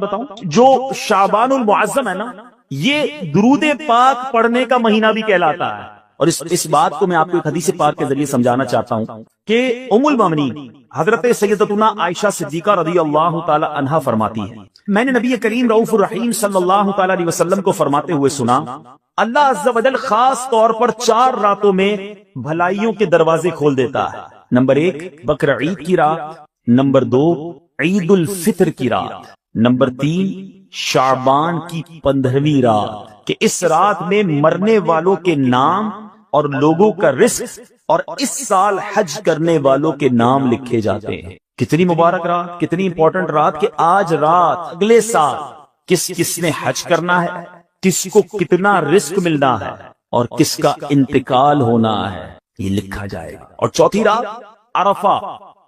بتاؤں؟ جو شعبان المعظم ہے نا، یہ درود پاک پڑھنے کا مہینہ بھی کہلاتا ہے. اور اس بات کو میں آپ کو ایک حدیث پاک کے ذریعے سمجھانا چاہتا ہوں کہ ام المومنین حضرت سیدتنا عائشہ صدیقہ رضی اللہ تعالی عنہا فرماتی ہے، میں نے نبی کریم رؤوف الرحیم صلی اللہ تعالی علیہ وسلم کو فرماتے ہوئے سنا، اللہ عز و جل خاص طور پر 4 راتوں میں بھلائیوں کے دروازے کھول دیتا ہے. نمبر 1 بقر عید کی رات، نمبر 2 عید الفطر کی رات، نمبر 3 شعبان کی 15ویں رات، کہ اس رات میں مرنے والوں کے نام اور لوگوں کا رزق اور اس سال حج کرنے والوں کے نام لکھے جاتے ہیں. کتنی مبارک رات، کتنی امپورٹنٹ رات کہ آج رات اگلے سال کس نے حج کرنا ہے، کس کو کتنا رزق ملنا ہے اور کس کا انتقال ہونا ہے، یہ لکھا جائے گا. اور چوتھی رات عرفہ.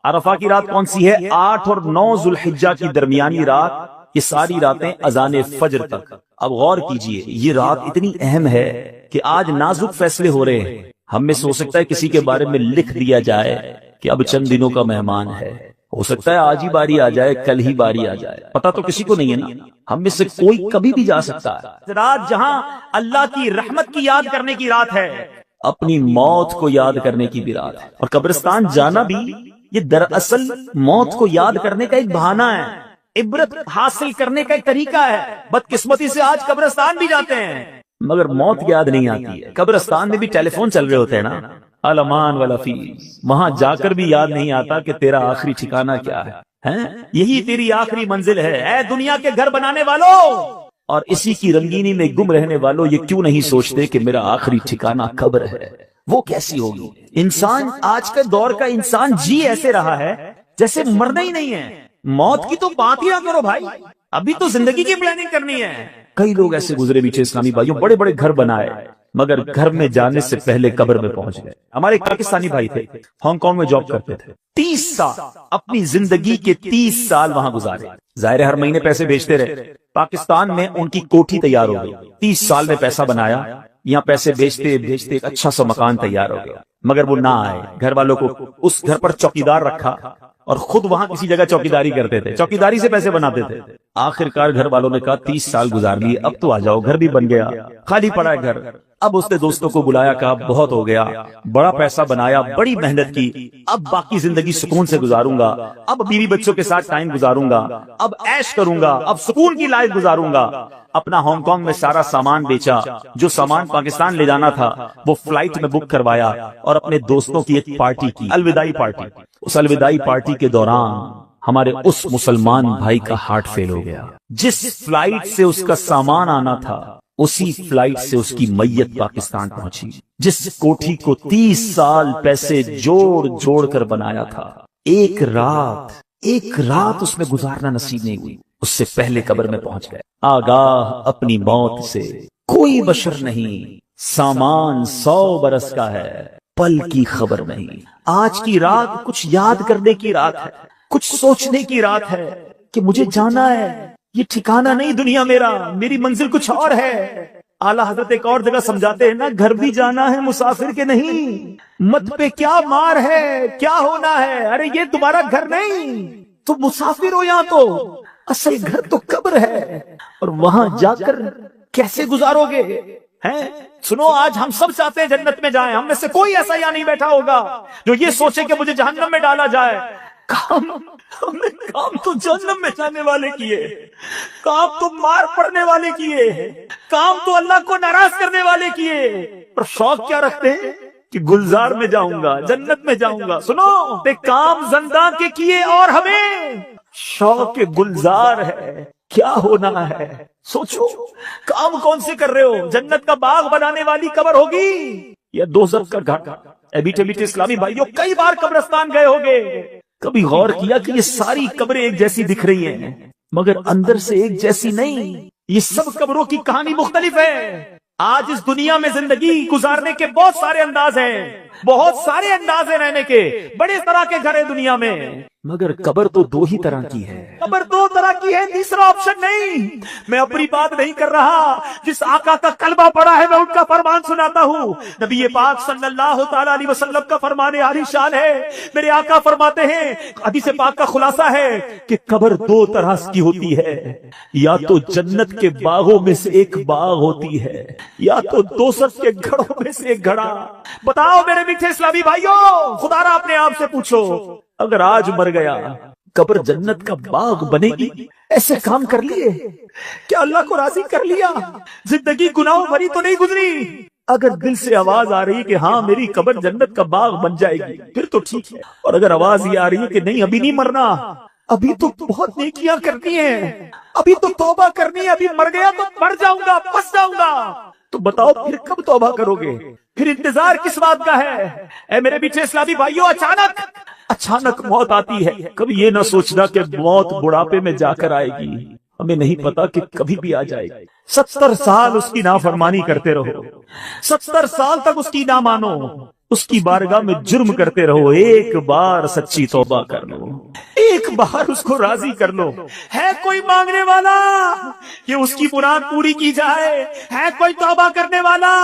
عرفہ کی رات کون سی ہے؟ 8 اور 9 ذوالحجہ کی درمیانی رات. یہ ساری راتیں اذان فجر تک. اب غور کیجئے، یہ رات اتنی اہم ہے کہ آج نازک فیصلے ہو رہے ہیں. ہم میں سے ہو سکتا ہے کسی کے بارے میں لکھ دیا جائے کہ اب چند دنوں کا مہمان ہے، ہو سکتا ہے آج ہی باری آ جائے، کل ہی باری آ جائے، پتہ تو کسی کو نہیں ہے نا. ہم میں سے کوئی کبھی بھی جا سکتا ہے. رات جہاں اللہ کی رحمت کی یاد کرنے کی رات ہے، اپنی موت کو یاد کرنے کی بھی رات ہے. اور قبرستان جانا بھی یہ دراصل موت کو یاد کرنے کا ایک بہانہ ہے، عبرت حاصل کرنے کا ایک طریقہ ہے. بدقسمتی سے آج قبرستان بھی جاتے ہیں مگر موت یاد نہیں آتی ہے. قبرستان میں بھی ٹیلی فون چل رہے ہوتے ہیں نا، الامان والا فیس، وہاں جا کر بھی یاد نہیں آتا کہ تیرا آخری ٹھکانہ کیا ہے. یہی تیری آخری منزل ہے اے دنیا کے گھر بنانے والوں، اور اسی کی رنگینی میں گم رہنے والوں، یہ کیوں نہیں سوچتے کہ میرا آخری ٹھکانہ قبر ہے، وہ کیسی ہوگی. انسان آج کے دور کا انسان جی ایسے رہا ہے جیسے مرنا ہی نہیں ہے. موت کی تو بات ہی نہ کرو بھائی، ابھی تو زندگی کی پلاننگ کرنی ہے. کئی لوگ ایسے گزرے پیچھے اسلامی بھائیوں، بڑے بڑے گھر بنائے مگر گھر میں جانے سے پہلے قبر میں پہنچ گئے. ہمارے ایک پاکستانی بھائی تھے، ہانگ کانگ میں جاب کرتے تھے، 30 سال اپنی زندگی کے 30 سال وہاں گزارے. ظاہر ہر مہینے پیسے بھیجتے رہے. پاکستان میں ان کی کوٹھی تیار ہو گئی، 30 سال میں پیسہ بنایا، یہاں پیسے بھیجتے بھیجتے ایک اچھا سا مکان تیار ہو گیا. مگر وہ نہ آئے، گھر والوں کو اس گھر پر چوکیدار رکھا اور خود وہاں کسی جگہ چوکیداری کرتے تھے، چوکیداری سے پیسے بناتے تھے. آخر کار گھر والوں نے کہا 30 سال گزار لیے، اب تو آ جاؤ. گھر بھی بن گیا، خالی پڑا ہے گھر. اب اس نے دوستوں کو بلایا، کہا بہت ہو گیا، بڑا پیسہ بنایا، بڑی محنت کی، اب باقی زندگی سکون سے گزاروں گا، اب بیوی بچوں کے ساتھ ٹائم گزاروں گا، اب عیش کروں گا، اب سکون کی لائف گزاروں گا. اپنا ہانگ کانگ میں سارا سامان بیچا، جو سامان پاکستان لے جانا تھا وہ فلائٹ میں بک کروایا اور اپنے دوستوں کی ایک پارٹی کی، الوداعی پارٹی. اس الوداعی پارٹی کے دوران ہمارے اس مسلمان بھائی کا ہارٹ فیل ہو گیا. جس فلائٹ سے اس کا سامان آنا تھا اسی فلائٹ سے اس کی میت پاکستان پہنچی. جس کوٹھی کو 30 سال پیسے جوڑ جوڑ کر بنایا تھا، ایک رات اس میں گزارنا نصیب نہیں ہوئی، اس سے پہلے قبر میں پہنچ گئے. آگاہ اپنی موت سے کوئی بشر نہیں، سامان 100 برس کا ہے، پل کی خبر نہیں. آج کی رات کچھ یاد کرنے کی رات ہے، کچھ سوچنے کی رات ہے کہ مجھے جانا ہے، یہ ٹھکانہ نہیں دنیا میرا، میری منزل کچھ اور ہے. اعلیٰ حضرت ایک اور جگہ سمجھاتے ہیں نا، گھر بھی جانا ہے مسافر کے نہیں، مت پہ کیا مار ہے، کیا ہونا ہے، ارے یہ تمہارا گھر نہیں، تم مسافر ہو. یہاں تو اصل گھر تو قبر ہے، اور وہاں جا کر کیسے گزارو گے. سنو، آج ہم سب چاہتے ہیں جنت میں جائیں. ہم میں سے کوئی ایسا یہاں نہیں بیٹھا ہوگا جو یہ سوچے کہ مجھے جہنم میں ڈالا جائے. کام ہم نے کام تو جہنم میں جانے والے کیے، کام تو مار پڑنے والے کیے، کام تو اللہ کو ناراض کرنے والے کیے، اور شوق کیا رکھتے ہیں کہ گلزار میں جاؤں گا، جنت میں جاؤں گا. سنو، کام زندہ کے کیے اور ہمیں شوق گلزار ہے، کیا ہونا ہے. سوچو، کام کون سے کر رہے ہو؟ جنت کا باغ بنانے والی قبر ہوگی یا دوزخ کا گھاٹ؟ میٹھے میٹھے اسلامی بھائیوں، کئی بار قبرستان گئے ہوگے، کبھی غور کیا کہ یہ ساری قبریں ایک جیسی دکھ رہی ہیں مگر اندر سے ایک جیسی نہیں. یہ سب قبروں کی کہانی مختلف ہے. آج اس دنیا میں زندگی گزارنے کے بہت سارے انداز ہیں، بہت سارے انداز ہیں رہنے کے، بڑے طرح کے گھر ہیں دنیا میں، मगर कब्र तो दो ही तरह की है, कब्र दो तरह की है, तीसरा ऑप्शन नहीं। मैं अपनी बात नहीं कर रहा, जिस आका का कलमा पड़ा है मैं उनका फरमान सुनाता हूँ। नबी पाक सल्लल्लाहु ताला अलैहि वसल्लम का फरमान आली शान है। मेरे आका फरमाते हैं, हदीस पाक का खुलासा है कि कब्र दो तरह की होती है, या तो जन्नत के बागों में से एक बाग होती है, या तो दोज़ख के घड़ों में से एक घड़ा। बताओ मेरे मीठे इस्लामी भाइयों, खुदारा अपने आप से पूछो, अगर आज मर गया कब्र जन्नत का बाग बनेगी? ऐसे काम कर लिए, क्या अल्लाह को राजी कर लिया? जिंदगी गुनाहों भरी तो नहीं गुजरी? अगर दिल से आवाज आ रही कि हाँ मेरी कब्र जन्नत का बाग बन जाएगी, फिर तो ठीक है। और अगर आवाज ये आ रही है कि नहीं अभी नहीं मरना, अभी तो बहुत नेकियां करनी है, अभी तो तौबा करनी है, अभी मर गया तो मर जाऊंगा, फंस जाऊंगा, तो बताओ फिर कब तौबा करोगे? फिर इंतजार किस बात का है? ऐ मेरे पीछे इस्लामी भाइयों, अचानक मौत आती है। कभी ये ना सोचना कि मौत बुढ़ापे में जाकर आएगी, हमें नहीं पता कि कभी भी आ जाएगी। 70 साल उसकी नाफरमानी करते रहो, 70 साल तक उसकी ना मानो, उसकी बारगाह में जुर्म करते रहो, एक बार सच्ची तौबा कर लो, एक बार उसको राजी कर लो। है कोई मांगने वाला कि उसकी मुराद पूरी की जाए? है कोई तौबा करने वाला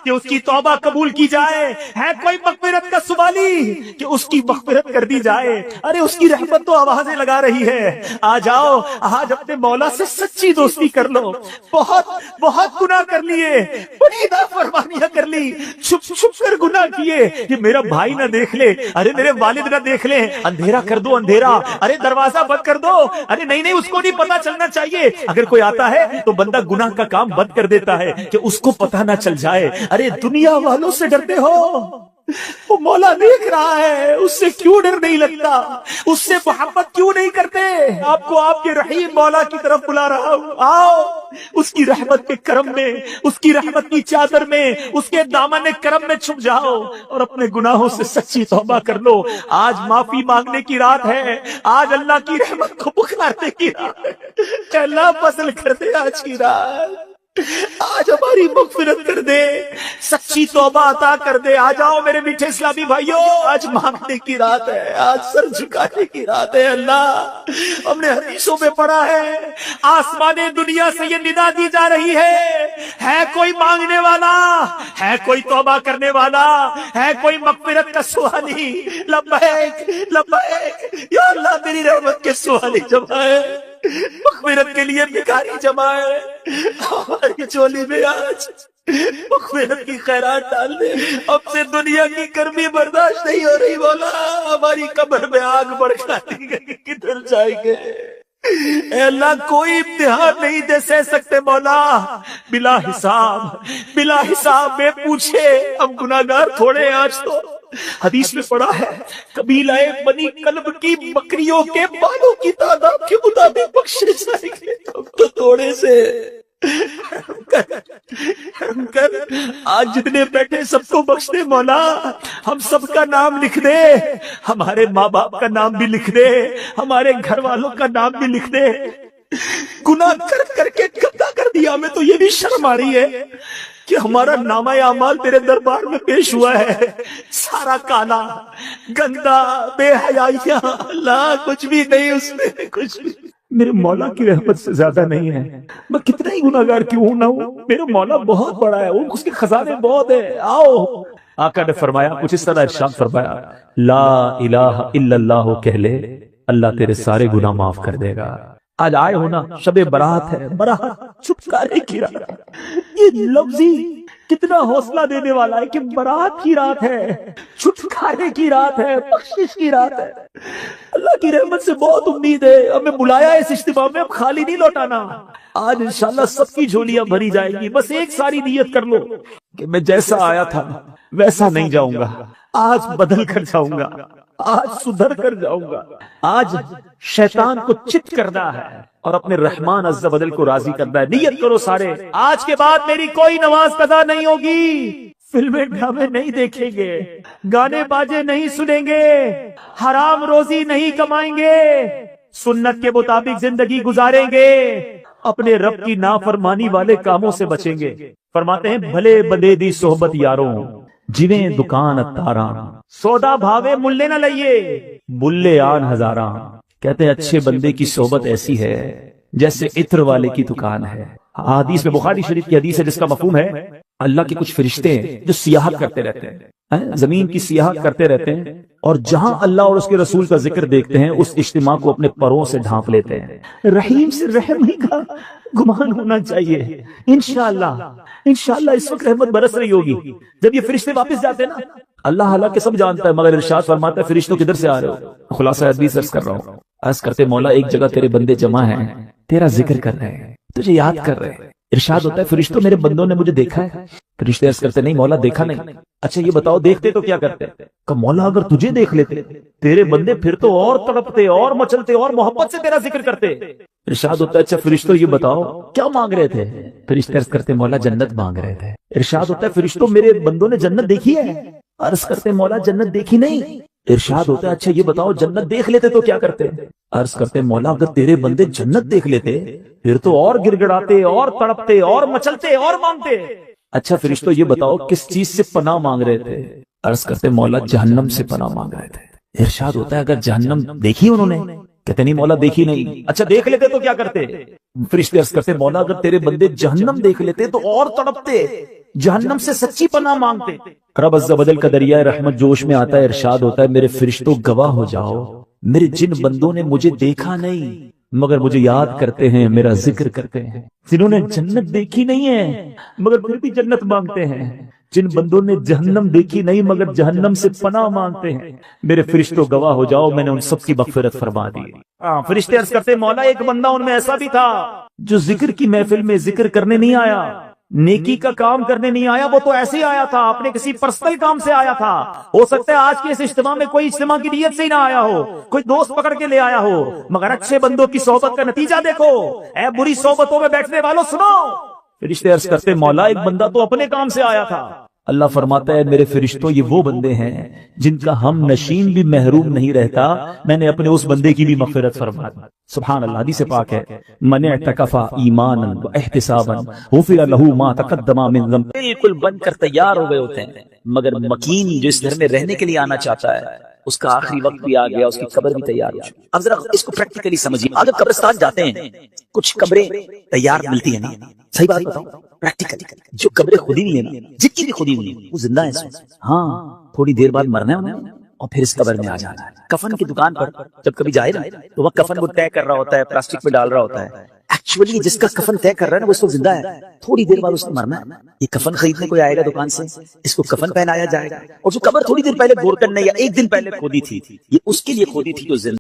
कि उसकी तौबा कबूल की जाए? है कोई मग़फ़िरत का सुवाली कि उसकी मग़फ़िरत कर दी जाए? अरे उसकी रहमत तो आवाजें लगा रही है, आ जाओ आज अपने मौला से सच्ची दोस्ती कर लो। बहुत गुनाह कर लिए, बड़ी नाफरमानियां कर ली, छुप छुप कर गुनाह किए कि मेरा भाई ना देख ले, अरे मेरे वालिद ना देख ले, अंधेरा कर दो अंधेरा, अरे दरवाजा बंद कर दो, अरे नहीं उसको नहीं पता चलना चाहिए। अगर कोई आता है तो बंदा गुनाह का काम बंद कर देता है कि उसको पता ना चल जाए। अरे दुनिया वालों से डरते हो, वो मौला देख रहा है, उससे क्यों डर नहीं लगता? उससे मोहब्बत क्यों नहीं करते? आपको आपके रहीम मौला की तरफ बुला रहा हूं, आओ उसकी रहमत के करम में, उसकी रहमत की चादर में, उसके दामन करम में छुप जाओ और अपने गुनाहों से सच्ची तौबा कर लो। आज माफी मांगने की रात है, आज अल्लाह की रहमत को पुकारने की रात है। अल्लाह फजल कर दे आज की रात, आज हमारी मग़फ़िरत कर दे, सच्ची तौबा अता कर दे। आ जाओ मेरे मीठे इस्लामी भाइयों, आज मांगने की रात है, आज सर झुकाने की रात है। अल्लाह, हमने हदीसों में पढ़ा है, आसमाने दुनिया से ये निदा दी जा रही है कोई मांगने वाला, है कोई तौबा करने वाला, है कोई मग़फ़िरत का सुवाली? लब्बैक लब्बैक या अल्लाह, तेरी रहमत के सुवाली जमा है, मग़फ़िरत के लिए भिखारी जमा है हमारी चोली में, आज मग़फ़िरत की खैरात डाल दे। अब से दुनिया की गर्मी बर्दाश्त नहीं हो रही मौला, हमारी कब्र में आग भड़काती गई, किधर जाएंगे? ए अल्लाह, कोई इम्तिहान नहीं दे सह सकते मौला, बिला हिसाब में पूछे, हम गुनाहगार थोड़े। आज तो हदीस में पढ़ा है, कबीलाए बनी कल्ब की बकरियों के बालों की तादाद के मुताबिक बख्शे जाएंगे, तो थोड़े से कर आज जितने बैठे सबको बख्श दे मौला, हम सबका नाम लिख दे, हमारे माँ बाप का नाम भी लिख दे, हमारे घर वालों का नाम भी लिख दे। गुनाह कर करके गंदा कर दिया, हमें तो ये भी शर्म आ रही है कि हमारा नामा अमाल तेरे दरबार में पेश हुआ है, सारा काला गंदा बेहयाइयां, अल्लाह कुछ भी नहीं उसमें, कुछ भी मेरे मौला की रहमत से ज्यादा नहीं है। मैं कितना ही गुनाहगार क्यों ना हूं, मेरा मौला बहुत बड़ा है, उसके खजाने बहुत है। आओ, आका ने फरमाया कुछ इस तरह, इरशाद फरमाया, ला इलाहा इल्लल्लाह कह ले, अल्लाह तेरे सारे गुनाह माफ कर देगा। आज आए हो ना, शबे बरात है, बरात छुटकारे की रात। ये लफ्जी कितना हौसला देने वाला है कि बरात की रात है, छुटकारे की रात है, बख्शिश की रात है। अल्लाह की रहमत से बहुत उम्मीद है, हमें बुलाया इस इज्तिमा में, अब खाली नहीं लौटाना। आज इंशाल्लाह सबकी झोलियां भरी जाएंगी। बस एक सारी नियत कर लो कि मैं जैसा आया था वैसा नहीं जाऊंगा, आज बदल कर जाऊंगा, आज सुधर कर जाऊंगा। आज शैतान को चित करना है और अपने रहमान अज़्ज़ा वजल को राजी करना है। नियत करो सारे, आज के बाद मेरी कोई नमाज कज़ा नहीं होगी, फिल्में ड्रामे नहीं देखेंगे, गाने बाजे नहीं सुनेंगे, हराम रोजी नहीं कमाएंगे, सुन्नत के मुताबिक जिंदगी गुजारेंगे, अपने रब की नाफरमानी वाले कामों से बचेंगे। फरमाते हैं, भले बंदे दी सोहबत यारों, जिवें दुकान अतारा, सौदा भावे मुल्ले न लइए, बुल्ले आन हजारा। कहते हैं अच्छे बंदे की सोबत ऐसी है जैसे इत्र वाले की दुकान है। हदीस में, बुखारी शरीफ की हदीस है जिसका मफहूम है अल्लाह के कुछ फरिश्ते हैं जो सियाहत करते रहते हैं, जमीन की सियाहत करते रहते हैं, और जहां अल्लाह और उसके रसूल का जिक्र देखते हैं उस इज्तिमा को अपने परों से ढांप लेते हैं। रहीम से रहम ही का गुमान होना चाहिए। इंशाअल्लाह इंशाअल्लाह इस वक्त रहमत बरस रही होगी। जब ये फरिश्ते वापस जाते हैं ना, अल्लाह हालांकि सब जानता है, मगर इरशाद फरमाता है फरिश्तों किधर से आ रहे हो? खुलासा हदीस अर्ज कर रहा हूं। अर्ज करते मौला एक जगह तेरे बंदे जमा हैं, तेरा जिक्र कर रहे हैं, तुझे याद कर रहे हैं। इरशाद होता है फरिश्तों मेरे बंदों ने मुझे देखा है? फरिश्ते अर्ज करते नहीं मौला देखा नहीं। अच्छा ये बताओ देखते तो क्या करते? कहा मौला अगर तुझे देख लेते तेरे बंदे फिर तो और तड़पते और मचलते और मोहब्बत से तेरा जिक्र करते। इरशाद होता है अच्छा फरिश्तों ये बताओ क्या मांग रहे थे? फरिश्ते अर्ज करते मौला जन्नत मांग रहे थे। इरशाद होता है फरिश्तों मेरे बंदों ने जन्नत देखी है? अर्ज करते मौला जन्नत देखी नहीं। इरशाद होता है अच्छा ये बताओ जन्नत देख लेते तो क्या करते? अर्ज करते मौला अगर तेरे बंदे जन्नत देख लेते फिर तो और गिड़गिड़ाते और तड़पते और मचलते और मांगते। अच्छा फरिश्तों ये बताओ किस चीज से पनाह मांग रहे थे? अर्ज करते मौला जहन्नम से पनाह मांग रहे थे। इरशाद होता है अगर जहन्नम देखी उन्होंने? कहते नहीं मौला देखी नहीं। अच्छा देख लेते तो क्या करते? फरिश्ते अर्ज करते मौला अगर तेरे बंदे जहन्नम देख लेते तो और तड़पते, जहन्नम से सच्ची पनाह मांगते। रब अज़्ज़ा वजल का दरिया रहमत जोश में आता है। इरशाद होता है मेरे फरिश्तों गवाह हो जाओ, मेरे जिन बंदों ने मुझे देखा नहीं मगर मुझे याद करते हैं, मेरा जिक्र करते हैं, जिन्होंने जन्नत देखी नहीं है मगर फिर भी जन्नत मांगते हैं, जिन बंदों ने जहन्नम देखी नहीं मगर जहन्नम से पनाह मांगते हैं, मेरे फरिश्तों गवाह हो जाओ मैंने उन सब की मग़फ़िरत फरमा दी। फरिश्ते अर्ज़ करते मौला एक बंदा उनमें ऐसा भी था जो जिक्र की महफिल में जिक्र करने नहीं आया, नेकी का काम करने नहीं आया, वो तो ऐसे ही आया था, अपने किसी पर्सनल काम से आया था। हो सकता है आज के इस इज्तिमा में कोई इज्तिमा की नीयत से ही ना आया हो, कोई दोस्त पकड़ के ले आया हो, मगर अच्छे बंदों की सोहबत का नतीजा देखो। ऐ बुरी सोहबतों में बैठने वालों सुनो। फरिश्ते अर्ज करते मौला एक बंदा तो अपने काम से आया था। अल्लाह फरमाता है मेरे फरिश्तों ये वो बंदे हैं जिनका हम नशीन भी महरूम नहीं रहता, मैंने अपने उस बंदे की भी मग़फ़िरत फरमा दी। सुभान अल्लाह। हदीस पाक है मन इअतकफ़ा ईमानन व इहतिसाबन गुफ़िर लहू मा तक़द्दमा मिन ज़ंब। बिल्कुल बनकर तैयार हो गए होते हैं, मगर मकीन जो इस घर में रहने के लिए आना चाहता है उसका आखिरी वक्त भी आ गया, उसकी कब्र भी तैयार हो चुकी। अब जरा इसको प्रैक्टिकली समझिए। अगर कब्रिस्तान जाते हैं कुछ कब्रें तैयार मिलती है ना, सही बात बताओ प्रैक्टिकली, जो कब्रें खुदी हुई है ना, जितनी भी खुदी हुई है वो जिंदा है। हाँ थोड़ी देर बाद मरना है उन्हें और फिर इस कब्र में आ जाना है। कफन की दुकान पर जब कभी जाए ना तो वह कफन को तय कर रहा होता है, प्लास्टिक में डाल रहा होता है। एक्चुअली जिसका कफन तय कर रहा है ना वो इसको जिंदा है, थोड़ी देर बाद उसको मरना है। ये कफन खरीदने कोई आएगा दुकान से, इसको कफन पहनाया जाएगा, और जो कब्र थोड़ी देर पहले गोरकन ने या एक दिन पहले खोदी थी ये उसके लिए खोदी थी जो जिंदा